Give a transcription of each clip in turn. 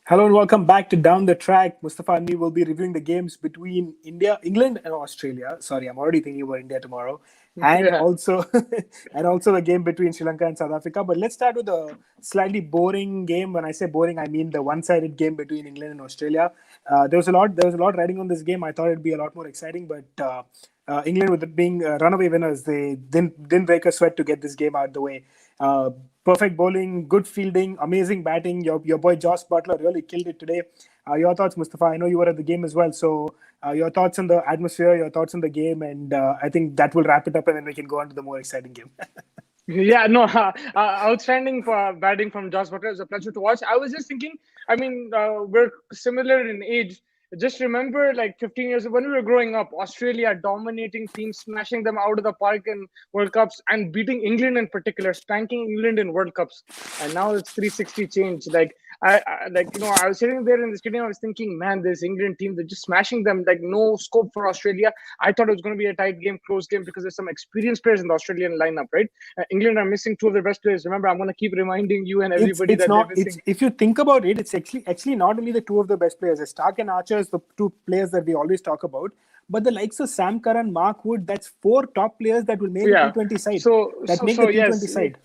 Hello and welcome back to Down the Track. Mustafa and me will be reviewing the games between England and Australia. Sorry, I'm already thinking about India tomorrow, and Yeah. also and also the game between Sri Lanka and South Africa. But let's start with a slightly boring game. When I say boring, I mean the one-sided game between England and Australia. There was a lot riding on this game. I thought it'd be a lot more exciting, but England, with it being runaway winners, they didn't break a sweat to get this game out of the way. Uh, Perfect bowling, good fielding, amazing batting. Your boy Josh Butler really killed it today. Your thoughts, Mustafa? I know you were at the game as well. So your thoughts on the atmosphere, your thoughts on the game, and I think that will wrap it up, and then we can go on to the more exciting game. Yeah, no, outstanding batting from Josh Butler. It was a pleasure to watch. I was just thinking, we're similar in age. Just remember, like 15 years ago, when we were growing up, Australia dominating teams, smashing them out of the park in World Cups, and beating England in particular, spanking England in World Cups. And now it's 360 change. I was sitting there in the stadium. I was thinking, man, this England team, they're just smashing them. Like no scope for Australia. I thought it was going to be a tight game, close game, because there's some experienced players in the Australian lineup, right? England are missing two of their best players. Remember, I'm going to keep reminding you and It's everybody it's that they're not it's missing. if you think about it, it's actually not only the two of the best players. Stark and Archer is the two players that we always talk about, but the likes of Sam Curran, Mark Wood, that's four top players that will make the Yeah. T20 side. So That so make the so T20 yes. side.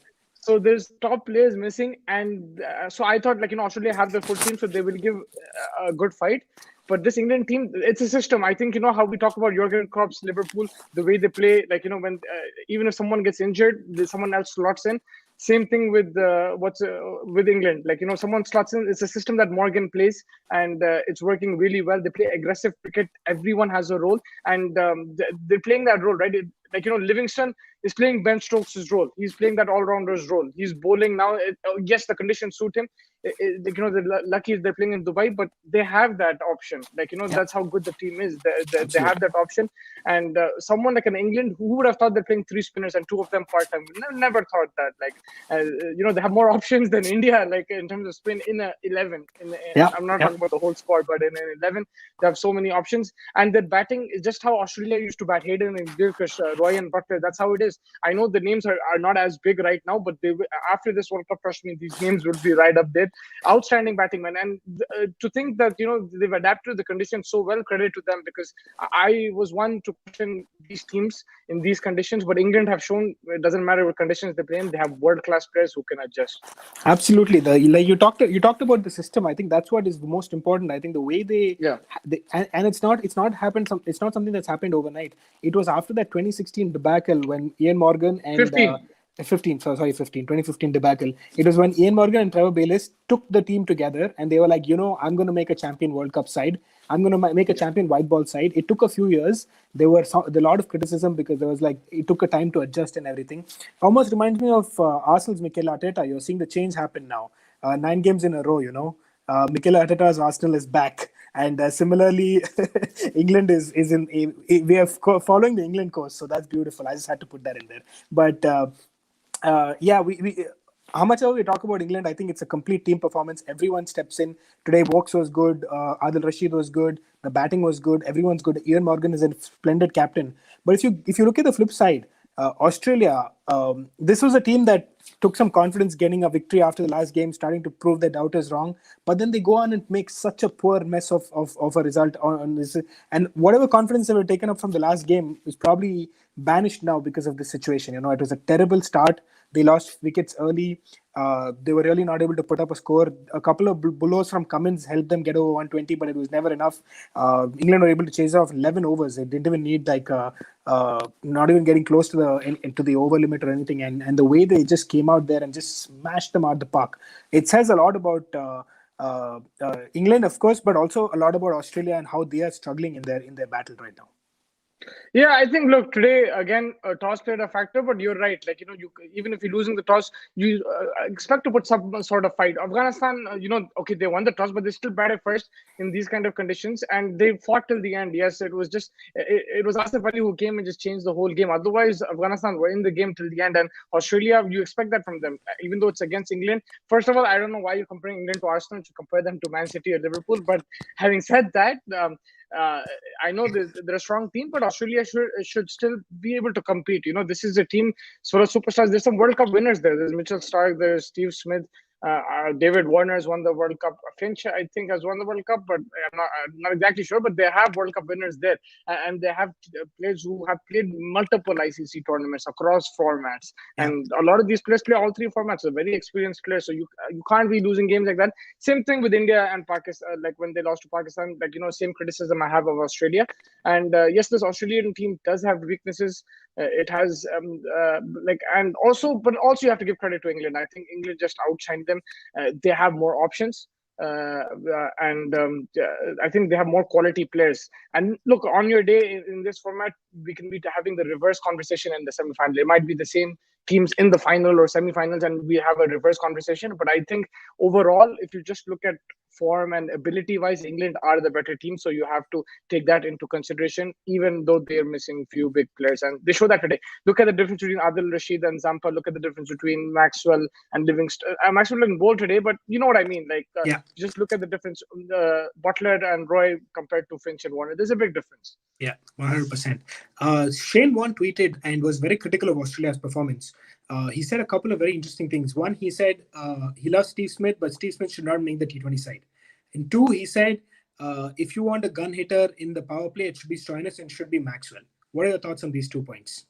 So there's top players missing, and so I thought, Australia have the full team, so they will give a good fight. But this England team, it's a system. I think how we talk about Jurgen Klopp's Liverpool, the way they play. When even if someone gets injured, someone else slots in. Same thing with with England. Someone slots in. It's a system that Morgan plays, and it's working really well. They play aggressive cricket. Everyone has a role, and they're playing that role, right? Livingston is playing Ben Stokes' role. He's playing that all-rounder's role. He's bowling now. Yes, the conditions suit him. They're lucky they're playing in Dubai, but they have that option. Yeah, That's how good the team is. They have absolutely. that option. And someone like in England, who would have thought they're playing three spinners and two of them part-time? Never thought that. They have more options than India, like in terms of spin in a 11. Yeah, I'm not yeah. talking about the whole squad, but in an 11, they have so many options. And their batting is just how Australia used to bat. Hayden and Gilchrist, Roy and Butler. That's how it is. I know the names are not as big right now, but after this World Cup, trust me, these names will be right up there. Outstanding batting, man. And to think that they've adapted to the conditions so well, credit to them, because I was one to question these teams in these conditions, but England have shown it doesn't matter what conditions they play in. They have world class players who can adjust. Absolutely. The like you talked about the system. I think that's what is the most important. I think the way Yeah, and it's not happened. It's not something that's happened overnight. It was after that 2016 debacle when Ian Morgan and 15. 15, so sorry, 2015 debacle. It was when Ian Morgan and Trevor Bayliss took the team together and they were like, I'm going to make a champion World Cup side. I'm going to make a Yeah. champion white ball side. It took a few years. There were a lot of criticism because there was like it took a time to adjust and everything. Almost reminds me of Arsenal's Mikel Arteta. You're seeing the change happen now. 9 games in a row, Mikel Arteta's Arsenal is back, and similarly, England is in. We are following the England course, so that's beautiful. I just had to put that in there. But yeah, we how much ever we talk about England, I think it's a complete team performance. Everyone steps in. Today, Vokes was good. Adil Rashid was good. The batting was good. Everyone's good. Ian Morgan is a splendid captain. But if you look at the flip side, Australia, this was a team that took some confidence getting a victory after the last game, starting to prove their doubters wrong. But then they go on and make such a poor mess of a result on this. And whatever confidence they were taken up from the last game is probably banished now because of this situation. It was a terrible start. They lost wickets early. They were really not able to put up a score. A couple of blows from Cummins helped them get over 120, but it was never enough. England were able to chase off 11 overs. They didn't even need not even getting close to the over limit or anything. And the way they just came out there and just smashed them out the park, it says a lot about England, of course, but also a lot about Australia and how they are struggling in their battle right now. Yeah, I think look today again, toss played a factor, but you're right. You even if you're losing the toss, you expect to put some sort of fight. Afghanistan, okay, they won the toss, but they still batted first in these kind of conditions, and they fought till the end. Yes, it was Asif Ali who came and just changed the whole game. Otherwise, Afghanistan were in the game till the end, and Australia, you expect that from them, even though it's against England. First of all, I don't know why you're comparing England to Arsenal. To compare them to Man City or Liverpool, but having said that. Uh, I know they're a strong team, but Australia should still be able to compete. This is a team full of superstars. There's some World Cup winners there. There's Mitchell Stark. There's Steve Smith. David Warner has won the World Cup. Finch, I think, has won the World Cup, but I'm not exactly sure. But they have World Cup winners there, and they have players who have played multiple ICC tournaments across formats. And a lot of these players play all three formats. They're very experienced players, so you can't be losing games like that. Same thing with India and Pakistan. Like when they lost to Pakistan, like same criticism I have of Australia. And yes, this Australian team does have weaknesses. It has and also you have to give credit to England. I think England just outshined them. They have more options. And I think they have more quality players. And look, on your day in this format, we can be having the reverse conversation in the semi-final. It might be the same teams in the final or semi-finals, and we have a reverse conversation. But I think overall, if you just look at form and ability-wise, England are the better team. So you have to take that into consideration, even though they're missing few big players. And they show that today. Look at the difference between Adil Rashid and Zampa. Look at the difference between Maxwell and Livingston. Maxwell didn't bowl today, but you know what I mean. Just look at the difference. Butler and Roy compared to Finch and Warner. There's a big difference. Yeah, 100%. Shane Warne tweeted and was very critical of Australia's performance. He said a couple of very interesting things. One, he said he loves Steve Smith, but Steve Smith should not make the T20 side. And two, he said, if you want a gun hitter in the power play, it should be Stoinis and should be Maxwell. What are your thoughts on these 2 points?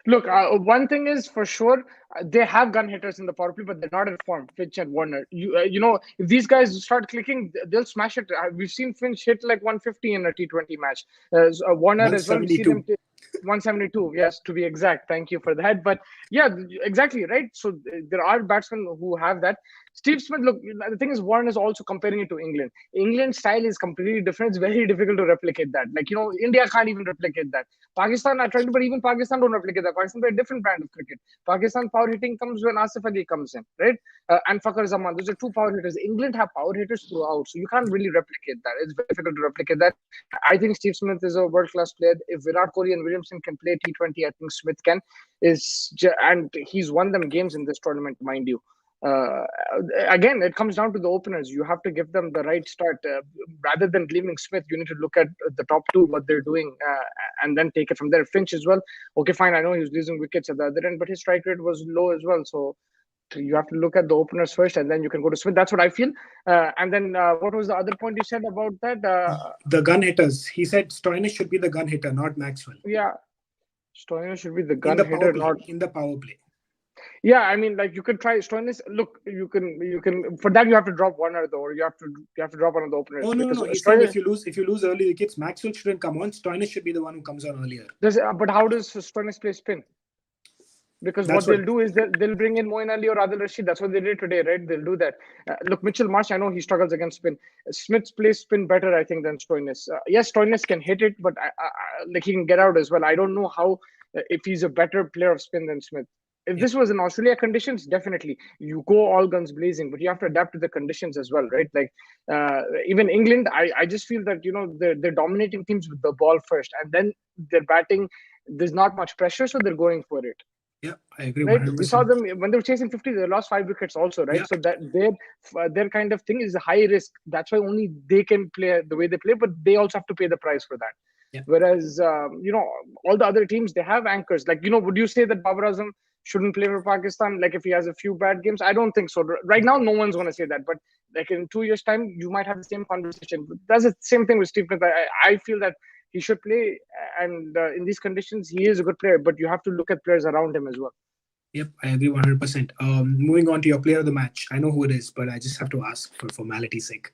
Look, one thing is for sure, they have gun hitters in the power play, but they're not in form. Finch and Warner. If these guys start clicking, they'll smash it. We've seen Finch hit like 150 in a T20 match. Warner as well. We've seen him 172. Yes, to be exact. Thank you for that. But yeah, exactly right. So there are batsmen who have that. Steve Smith, look, the thing is, Warren is also comparing it to England. England's style is completely different. It's very difficult to replicate that. India can't even replicate that. Pakistan are trying to, but even Pakistan don't replicate that. Pakistan play a different brand of cricket. Pakistan power hitting comes when Asif Ali comes in, right? And Fakhar Zaman. Those are 2 power hitters. England have power hitters throughout, so you can't really replicate that. It's very difficult to replicate that. I think Steve Smith is a world-class player. If Virat Kohli and Williamson can play T20, I think Smith can. And he's won them games in this tournament, mind you. Again, it comes down to the openers. You have to give them the right start. Rather than leaving Smith, you need to look at the top 2, what they're doing, and then take it from there. Finch as well. Okay, fine. I know he was losing wickets at the other end, but his strike rate was low as well. So you have to look at the openers first, and then you can go to Smith. That's what I feel. And then what was the other point you said about that? The gun hitters. He said Stoinis should be the gun hitter, not Maxwell. Yeah, Stoinis should be the gun hitter, not in the power play. Yeah, I mean, like you could try Stoinis. Look, you can for that you have to drop Warner though, or you have to drop one of the openers. Oh no. He said if you lose early wickets, Maxwell shouldn't come on. Stoinis should be the one who comes on earlier. But how does Stoinis play spin? Because what they'll do is they'll bring in Moeen Ali or Adil Rashid. That's what they did today, right? They'll do that. Look, Mitchell Marsh, I know he struggles against spin. Smith plays spin better, I think, than Stoinis. Yes, Stoinis can hit it, but like he can get out as well. I don't know how if he's a better player of spin than Smith. If this was in Australia conditions, definitely you go all guns blazing, but you have to adapt to the conditions as well, right? Like even England, I just feel that they're dominating teams with the ball first, and then they're batting. There's not much pressure, so they're going for it. Yeah, I agree. Right? 100%. We saw them when they were chasing 50. They lost 5 wickets also, right? Yeah. So that their kind of thing is a high risk. That's why only they can play the way they play, but they also have to pay the price for that. Yeah. Whereas all the other teams, they have anchors. Like would you say that Babar Azam shouldn't play for Pakistan? Like if he has a few bad games, I don't think so. Right now, no one's going to say that. But like in 2 years' time, you might have the same conversation. But that's the same thing with Steve Smith. I feel that he should play, and in these conditions, he is a good player. But you have to look at players around him as well. Yep, I agree 100%. Moving on to your player of the match. I know who it is, but I just have to ask for formality's sake.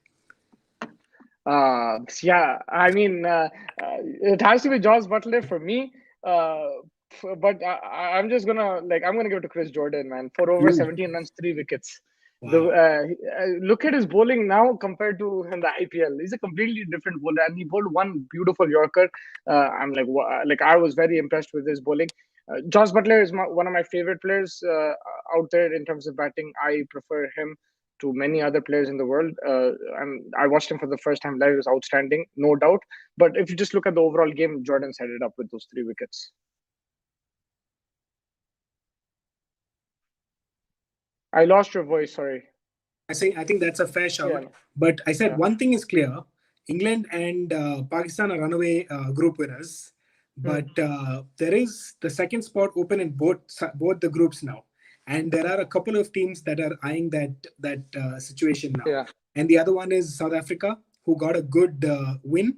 Yeah, I mean, it has to be Jos Buttler for me. But I'm just gonna I'm gonna give it to Chris Jordan, man. For over 17 runs, 3 wickets. Wow. Look at his bowling now compared to in the IPL. He's a completely different bowler, and he bowled one beautiful Yorker. I'm I was very impressed with his bowling. Jos Buttler is one of my favorite players out there in terms of batting. I prefer him to many other players in the world. And I watched him for the first time live. He was outstanding, no doubt. But if you just look at the overall game, Jordan set it up with those 3 wickets. I lost your voice, sorry. I think that's a fair shout. Yeah. But I said one thing is clear. England and Pakistan are runaway group winners. But there is the second spot open in both the groups now. and there are a couple of teams that are eyeing that situation now. Yeah. And the other one is South Africa, who got a good win,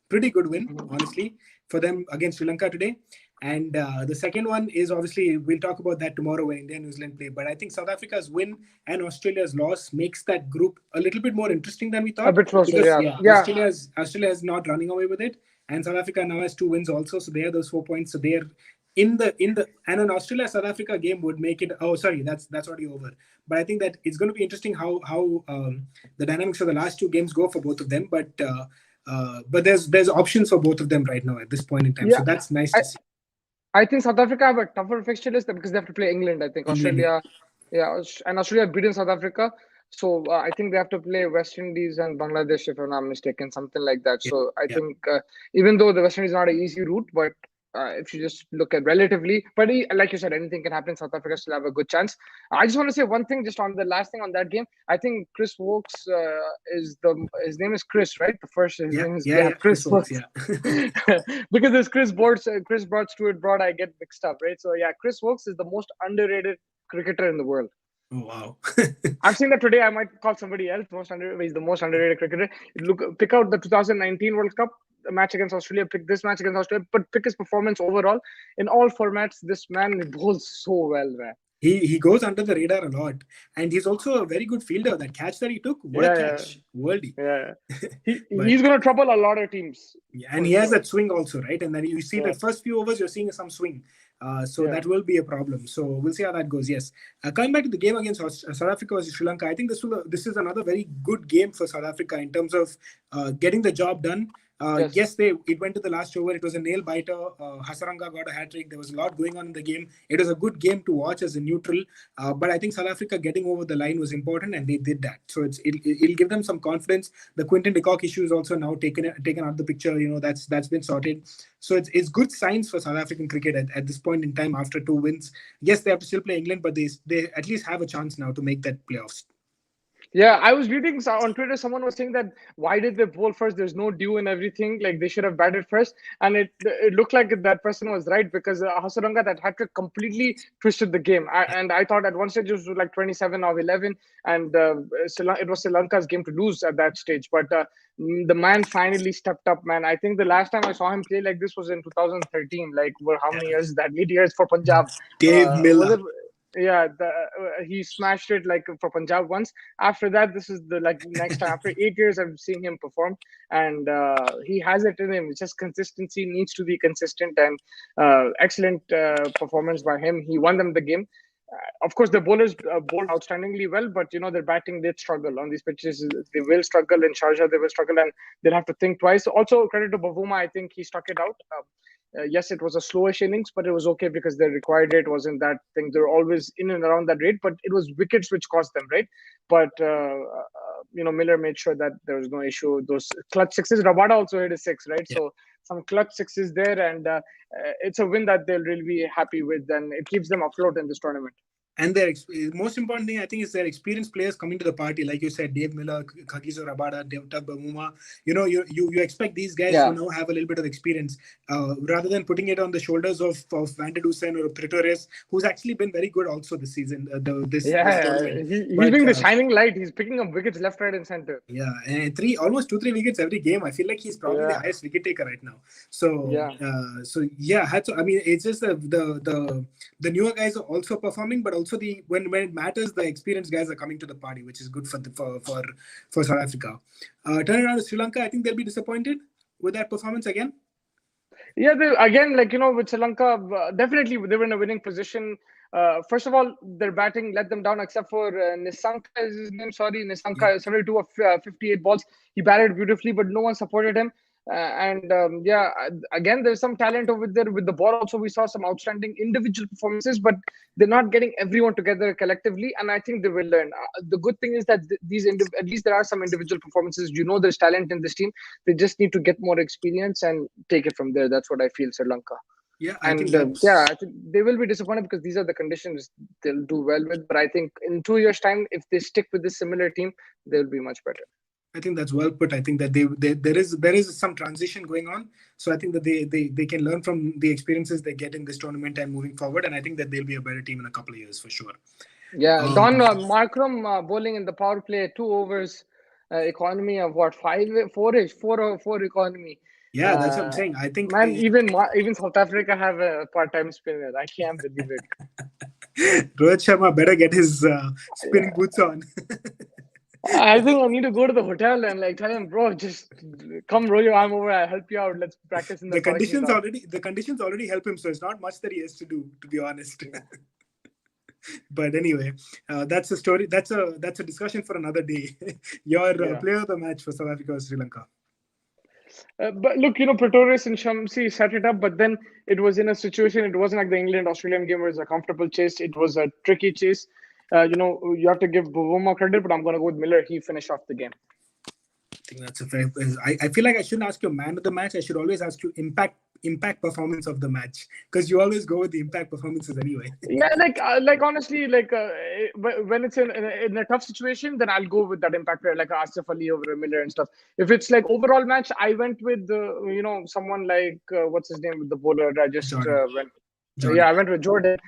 pretty good win, Mhm. honestly, for them against Sri Lanka today. And the second one is, obviously, we'll talk about that tomorrow when India and New Zealand play. But I think South Africa's win and Australia's loss makes that group a little bit more interesting than we A thought. bit closer, Because yeah. yeah, Yeah. Australia is not running away with it, and South Africa now has 2 wins also, so they have those 4 points. So they're in the and an Australia South Africa game would make it. Oh, sorry, that's already over. But I think that it's going to be interesting how the dynamics of the last 2 games go for both of them. But there's options for both of them right now at this point in time. Yeah. So that's nice I, to see. I think South Africa have a tougher fixture list because they have to play England. I think England, Australia, yeah, and Australia have beaten South Africa. So I think they have to play West Indies and Bangladesh, if I'm not mistaken, something like that. yeah, So I yeah, think even though the West Indies is not an easy route, but if you just look at relatively, but like you said, anything can happen. South Africa still have a good chance. I just want to say one thing, just on the last thing on that game. I think Chris Wokes his name is Chris, right? The first his yeah, name is, yeah, yeah, yeah. Chris Chris Wokes, Wokes. yeah. Because there's Chris Broad, Stuart Broad. I get mixed up, right? So yeah, Chris Wokes is the most underrated cricketer in the world. Oh wow. I've seen that today. I might call somebody else he's the most underrated cricketer. Pick out the 2019 World Cup match against Australia. Pick this match against Australia, but pick his performance overall in all formats. This man bowls so well, man. He goes under the radar a lot, and he's also a very good fielder. That catch that he took, what a Yeah, yeah, catch, worldy. yeah. But He's gonna trouble a lot of teams yeah, and for he has sure. that swing also, right? And then you see Yeah, the first few overs, you're seeing some swing. So yeah. that will be a problem. So we'll see how that goes. Yes. Coming back to the game against South Africa versus Sri Lanka, I think this is another very good game for South Africa in terms of getting the job done. Yes. Yes, it went to the last over. It was a nail biter. Hasaranga got a hat trick. There was a lot going on in the game. It was a good game to watch as a neutral. But I think South Africa getting over the line was important, and they did that. So it'll give them some confidence. The Quinton de Kock issue is also now taken out of the picture. That's been sorted. So it's good signs for South African cricket at this point in time after 2 wins. Yes, they have to still play England, but they at least have a chance now to make that playoffs. Yeah, I was reading on Twitter. Someone was saying that why did they bowl first? There's no dew and everything. Like they should have batted first, and it looked like that person was right because Hasaranga, that hat trick, completely twisted the game. And I thought at one stage it was like 27 or 11, and it was Sri Lanka's game to lose at that stage. But the man finally stepped up, man. I think the last time I saw him play like this was in 2013. Like, how many years is that? 8 years for Punjab. Dave Was Miller. it? Yeah, he smashed it like for Punjab once. After that, this is the next time. After 8 years, I've seen him perform, and he has it in him. It's just consistency, needs to be consistent, and excellent performance by him. He won them the game. Of course, the bowlers bowled outstandingly well, but their batting did struggle on these pitches. They will struggle in Sharjah. They will struggle, and they'll have to think twice. Also, credit to Bavuma. I think he stuck it out. Yes, it was a slowish innings, but it was okay because the required rate wasn't that thing. They're always in and around that rate, but it was wickets which cost them, right? But Miller made sure that there was no issue. Those clutch sixes, Rabada also hit a six, right? Yeah. So some clutch sixes there, and it's a win that they'll really be happy with, and it keeps them afloat in this tournament. And their most important thing, I think, is their experienced players coming to the party. Like you said, Dave Miller, Kagiso Rabada, Devta Bamuma. You expect these guys Yeah. to now have a little bit of experience rather than putting it on the shoulders of Van der Dusen or Pretorius, who's actually been very good also this season, this tournament. He's being the shining light. He's picking up wickets left, right, and center. Yeah, and almost 2-3 wickets every game. I feel like he's probably the highest wicket taker right now. So I mean, it's just the newer guys are also performing, but also when it matters, the experienced guys are coming to the party, which is good for South Africa. Turn around to Sri Lanka, I think they'll be disappointed with that performance again. Yeah, with Sri Lanka, definitely they were in a winning position. First of all, their batting let them down, except for Nisanka is his name. Sorry, Nisanka, 72 of 58 balls. He batted beautifully, but no one supported him. Again, there's some talent over there with the ball. Also, we saw some outstanding individual performances, but they're not getting everyone together collectively, and I think they will learn. The good thing is that at least there are some individual performances. There's talent in this team. They just need to get more experience and take it from there. That's what I feel, Sri Lanka. Yeah, I think they will be disappointed because these are the conditions they'll do well with. But I think in 2 years' time, if they stick with this similar team, they'll be much better. I think that's well put. I think that there is some transition going on. So I think that they can learn from the experiences they get in this tournament and moving forward. And I think that they'll be a better team in a couple of years for sure. Yeah, Um, Don Markram bowling in the power play, 2 overs, economy of what, five, four-ish, four economy. yeah, that's what I'm saying. I think Man, even South Africa have a part-time spinner. I can't believe it. Rohit Sharma better get his spinning Yeah. boots on. I think I need to go to the hotel and like tell him, bro, just come roll your arm over. I'll help you out. Let's practice in the parking lot. The conditions already help him, so it's not much that he has to do, to be honest. Yeah. But anyway, that's a story. That's a discussion for another day. Your Yeah. player of the match for South Africa was Sri Lanka. But look, Pretorius and Shamsi set it up, but then it was in a situation. It wasn't like the England-Australian game where it was a comfortable chase. It was a tricky chase. You have to give Bavuma credit, but I'm going to go with Miller. He finished off the game. I think that's a fair. I feel like I shouldn't ask you man of the match. I should always ask you impact performance of the match, because you always go with the impact performances anyway. Yeah, like honestly, when it's in a tough situation, then I'll go with that impact player like Asif Ali over Miller and stuff. If it's like overall match, I went with someone like what's his name with the bowler. I just went. Jordan. Yeah, I went with Jordan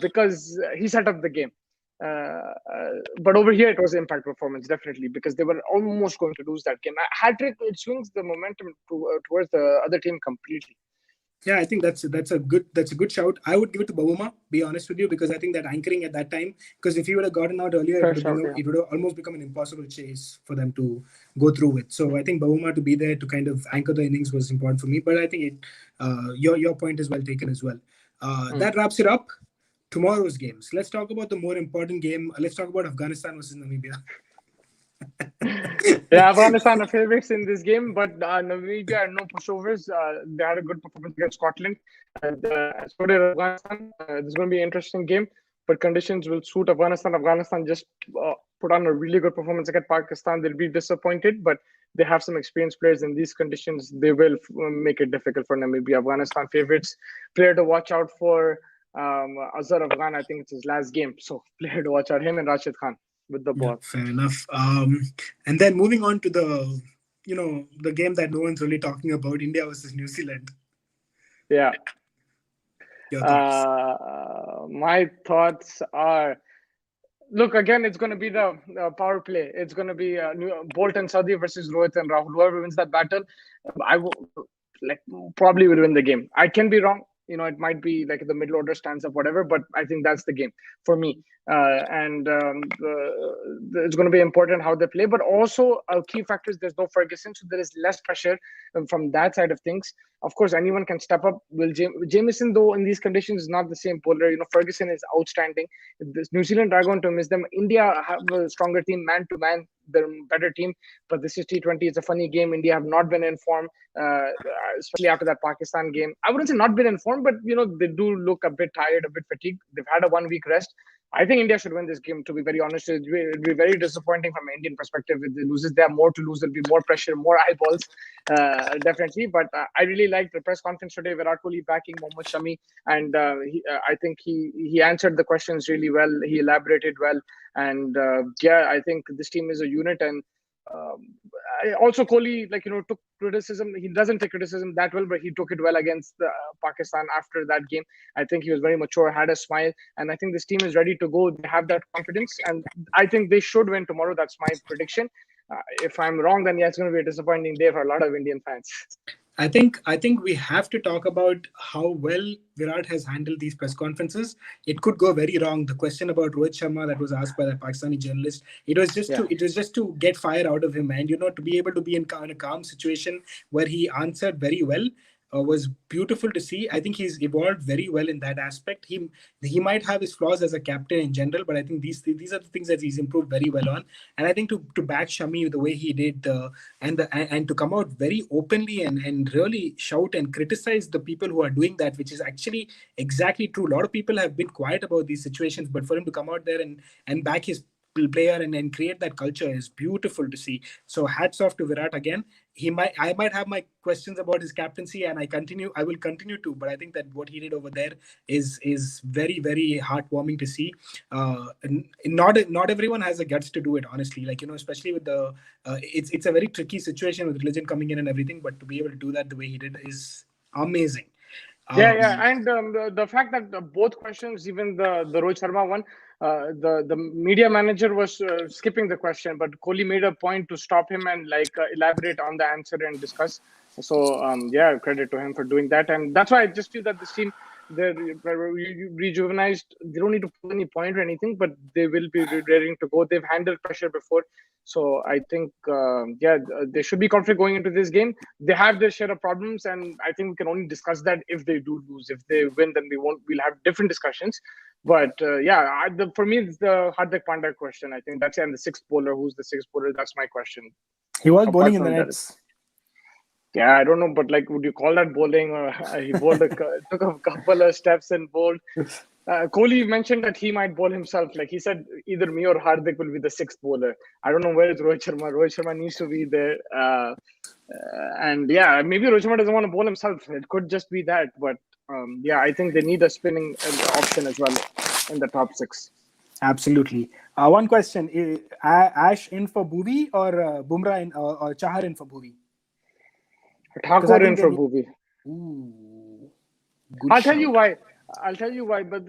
because he set up the game. But over here, it was impact performance definitely, because they were almost going to lose that game. Hat-trick, it swings the momentum towards the other team completely. Yeah, I think that's a good shout. I would give it to Bavuma, be honest with you, because I think that anchoring at that time, because if he would have gotten out earlier, it would have almost become an impossible chase for them to go through with. So I think Bavuma to be there to kind of anchor the innings was important for me. But I think your point is well taken as well. That wraps it up. Tomorrow's games. Let's talk about the more important game. Let's talk about Afghanistan versus Namibia. Yeah, Afghanistan are favorites in this game, but Namibia are no pushovers. They had a good performance against Scotland. So did Afghanistan. This is going to be an interesting game, but conditions will suit Afghanistan. Afghanistan just put on a really good performance against Pakistan. They'll be disappointed, but they have some experienced players in these conditions. They will make it difficult for Namibia. Afghanistan favorites. Player to watch out for. Azhar Afghan, I think it's his last game, so player to watch out, him and Rashid Khan with the ball. Yeah, fair enough. And then moving on to the game that no one's really talking about, India versus New Zealand. Yeah. Your thoughts? My thoughts are, look, again, it's going to be the power play. It's going to be Bolt and Saudi versus Rohit and Rahul. Whoever wins that battle, I will probably will win the game. I can be wrong. It might be like the middle order stands up, whatever, but I think that's the game for me. It's going to be important how they play, but also a key factor is there's no Ferguson, so there is less pressure from that side of things. Of course, anyone can step up. Jameson, though, in these conditions is not the same bowler. Ferguson is outstanding. New Zealand are going to miss them. India have a stronger team, man to man. They're a better team, but this is T20. It's a funny game. India have not been in form, especially after that Pakistan game. I wouldn't say not been in form, but they do look a bit tired, a bit fatigued. They've had a 1 week rest. I think India should win this game, to be very honest. It'd be very disappointing from an Indian perspective. If they loses, they have more to lose. There'll be more pressure, more eyeballs, definitely. But I really liked the press conference today. Virat Kohli backing Mohammad Shami, and I think he answered the questions really well. He elaborated well, and I think this team is a unit. And also Kohli, took criticism. He doesn't take criticism that well, but he took it well against Pakistan after that game. I think he was very mature, had a smile, and I think this team is ready to go. They have that confidence, and I think they should win tomorrow. That's my prediction. If I'm wrong, then it's going to be a disappointing day for a lot of Indian fans. I think we have to talk about how well Virat has handled these press conferences. It could go very wrong. The question about Rohit Sharma that was asked by that Pakistani journalist, it was just to get fire out of him, and to be able to be in a calm situation where he answered very well. Was beautiful to see. I think he's evolved very well in that aspect. He might have his flaws as a captain in general, but I think these are the things that he's improved very well on. And I think to back Shami the way he did, and to come out very openly and really shout and criticize the people who are doing that, which is actually exactly true. A lot of people have been quiet about these situations, but for him to come out there and back his player and create that culture is beautiful to see. So hats off to Virat again. I might have my questions about his captaincy, and I will continue to, but I think that what he did over there is very, very heartwarming to see. Not everyone has the guts to do it, honestly. Like, especially with the it's a very tricky situation with religion coming in and everything, but to be able to do that the way he did is amazing. Yeah, and the fact that both questions, even the Rohit Sharma one, the media manager was skipping the question, but Kohli made a point to stop him and elaborate on the answer and discuss. So yeah, credit to him for doing that, and that's why I just feel that this team, they're rejuvenized. They don't need to pull any point or anything, but they will be raring to go. They've handled pressure before, so I think they should be confident going into this game. They have their share of problems, and I think we can only discuss that if they do lose. If they win, then we'll have different discussions. But for me, it's the Hardik Pandya question. I think that's, and the sixth bowler. Who's the sixth bowler? That's my question. He was Apart bowling in the from that, nets. yeah, I don't know, but would you call that bowling? Or he bowled took a couple of steps and bowled. Kohli mentioned that he might bowl himself. Like he said, either me or Hardik will be the sixth bowler. I don't know where is Rohit Sharma. Rohit Sharma needs to be there. And yeah, maybe Rohit Sharma doesn't want to bowl himself. It could just be that. But yeah, I think they need a spinning option as well in the top six. Absolutely. One question: Ash in for Bhuvi or Bumrah in or Chahar in for Bhuvi? Thakur in for Bhuvi. Ooh, I'll tell you why. But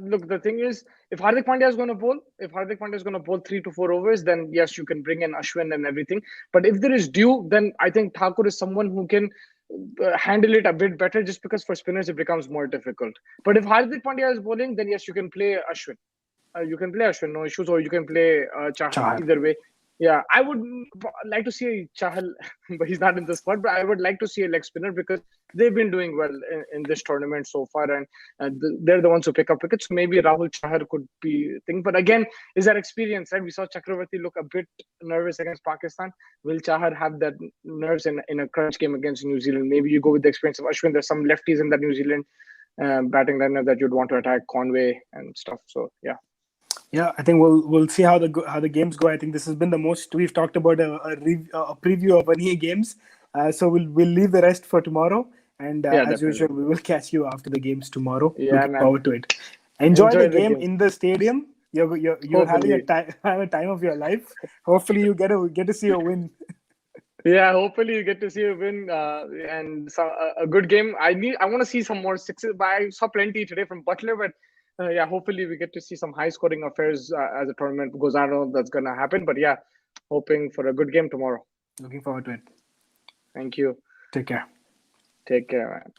look, the thing is, if Hardik Pandya is going to bowl 3 to 4 overs, then yes, you can bring in Ashwin and everything. But if there is dew, then I think Thakur is someone who can handle it a bit better. Just because for spinners it becomes more difficult. But if Hardik Pandya is bowling, then yes, you can play Ashwin. No issues, or you can play Chahal. Either way. Yeah, I would like to see Chahal, but he's not in the squad. But I would like to see a leg spinner because they've been doing well in this tournament so far, and they're the ones who pick up wickets. So maybe Rahul Chahar could be a thing. But again, is that experience, right? We saw Chakravarti look a bit nervous against Pakistan. Will Chahar have that nerves in a crunch game against New Zealand? Maybe you go with the experience of Ashwin. There's some lefties in that New Zealand batting lineup that you'd want to attack, Conway and stuff. So yeah. Yeah, I think we'll see how the games go. I think this has been the most we've talked about a preview of any games. So we'll leave the rest for tomorrow. And as usual, we will catch you after the games tomorrow. Yeah, Looking forward to it. Enjoy the game in the stadium. You're having a time of your life. Hopefully, you get to see a win. Yeah, hopefully you get to see a win and a good game. I want to see some more sixes. But I saw plenty today from Butler, but. Yeah, hopefully we get to see some high-scoring affairs as the tournament goes on. I don't know if that's going to happen, but yeah, hoping for a good game tomorrow. Looking forward to it. Thank you. Take care. Take care, man.